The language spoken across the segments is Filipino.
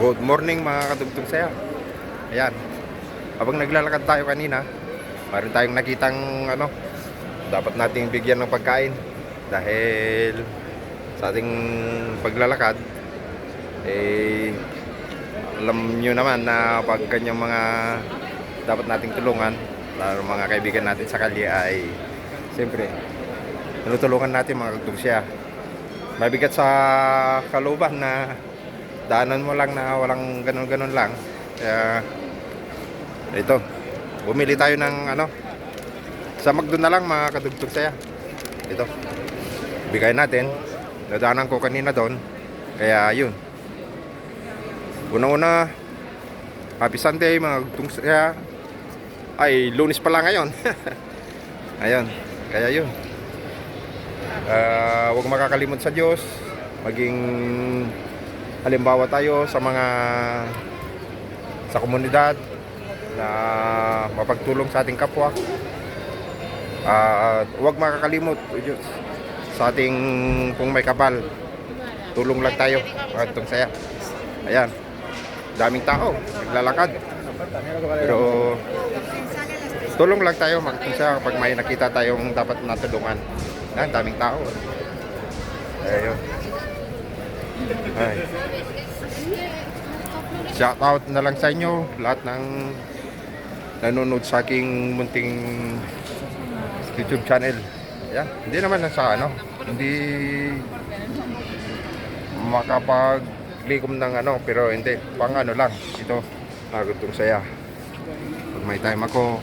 Good morning mga kadugtong saya. Ayan. Habang naglalakad tayo kanina, mayroon tayong nakitang dapat nating bigyan ng pagkain. Dahil sa ating paglalakad, alam nyo naman na pag kanyang mga dapat nating tulungan, lalo mga kaibigan natin sa kalye ay siyempre, tinutulungan natin mga kadugtong saya. Mabigat sa kalooban na daanan mo lang na walang ganun-ganun lang. Kaya ito, bumili tayo ng sa McDo na lang mga kadugtong saya. Ito, bigay natin. Nadaanan ko kanina doon. Kaya yun, una-una, happy Sunday mga kadugtong saya. Ay, Lunes pala ngayon. Ayun, kaya yun, huwag makakalimot sa Diyos. Maging halimbawa tayo sa mga sa komunidad na mapagtulong sa ating kapwa. Huwag makakalimot Diyos, sa ating kung may kapal. Tulong lang tayo mga itong saya. Ayan, daming tao naglalakad, pero tulong lang tayo mga itong saya kapag may nakita tayong dapat natulungan. Ayan, daming tao. Ayun. Ay. Shout out na lang sa inyo lahat ng nanonood sa aking munting YouTube channel. Yan, hindi naman lang sa hindi makapag-likom ng pero hindi, pang lang ito, nagutong saya. Pag may time ako,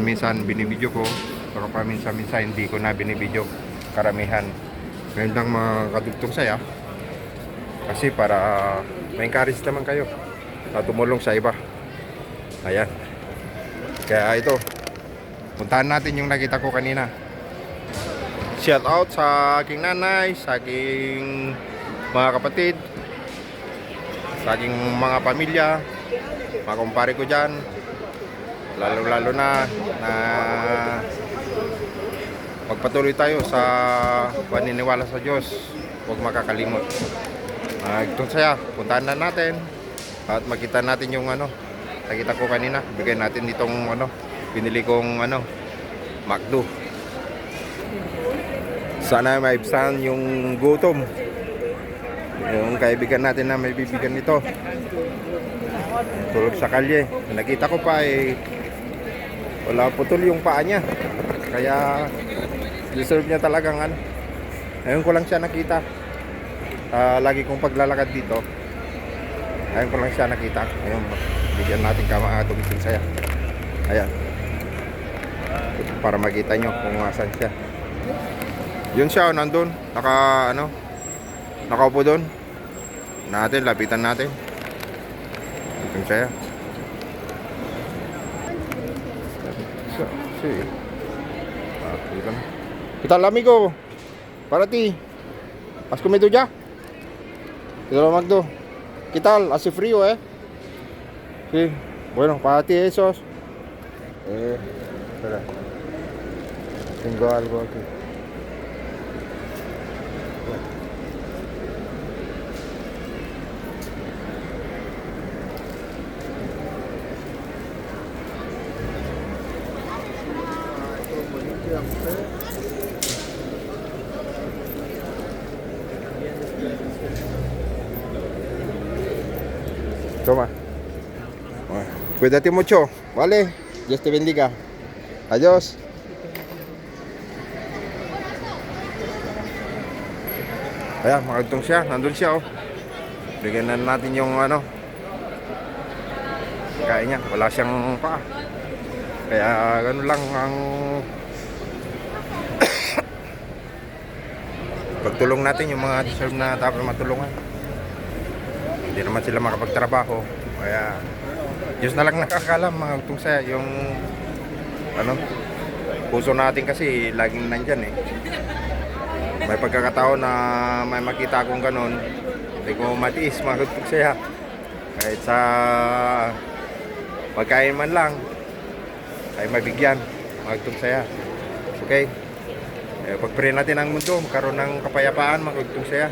minsan binibidyo ko, pero paminsan-minsan hindi ko na binibidyo, karamihan. Ngayon lang mga kadugtong saya, kasi para ma-encourage naman kayo na tumulong sa iba. Ayan, kaya ito, puntahan natin yung nakita ko kanina. Shout out sa aking nanay, sa aking mga kapatid, sa aking mga pamilya, mga kumpare ko dyan, lalo na magpatuloy tayo sa paniniwala sa Diyos. Huwag makakalimot. Itong saya, puntahan na natin at makita natin yung nakita ko kanina. Bigay natin itong binili kong McDo. Sana maibsan yung gutom yung kaibigan natin na may bibigyan nito. Tulog sa kalye. Nakita ko pa wala putol yung paa niya. Kaya deserve niya talagang Ngayon ko lang siya nakita. Lagi kong paglalakad dito. Ngayon ko lang siya nakita. Ngayon, bigyan natin kamatugtong saya. Ayan. Para makita nyo kung asan siya. Yun siya, nandun. Nakaupo doon. Lapitan natin. Itong saya. ¿Qué tal, amigo? Para ti. ¿Has comido ya? ¿Qué tal, Magdo? ¿Qué tal? Hace frío, ¿eh? Sí. Bueno, para ti esos. Espera. Tengo algo aquí. Toma. Bueno, cuídate mucho, ¿vale? Dios te bendiga. Adiós. Ayan, makagtong siya. Nandun siya, oh. Bigyan na natin yung kaya niya. Wala siyang paa. Kaya gano'n lang ang pagtulong natin yung mga deserve na dapat matulungan. Hindi naman sila makapagtrabaho. Kaya Diyos na lang nakakalam mga utong saya. Yung puso natin kasi laging nandyan May pagkakataon na may makita akong ganon, hindi ko matiis mga utong saya. Kahit sa pagkain man lang ay mabigyan mga utong saya. Okay, pag-pray natin ang mundo magkaroon ng kapayapaan mga utong saya.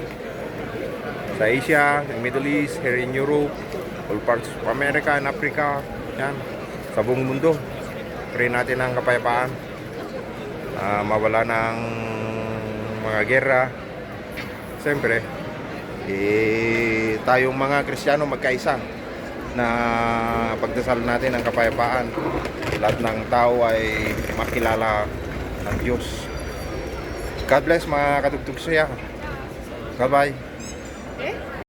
sa Asia, sa Middle East, here in Europe, all parts of America and Africa, yan, sa buong mundo. Pray natin ang kapayapaan, mawala ng mga gera. Siyempre, tayong mga Kristiyano magkaisa na pagdasal natin ang kapayapaan. Lahat ng tao ay makilala ng Diyos. God bless mga katugtog siya. Bye-bye.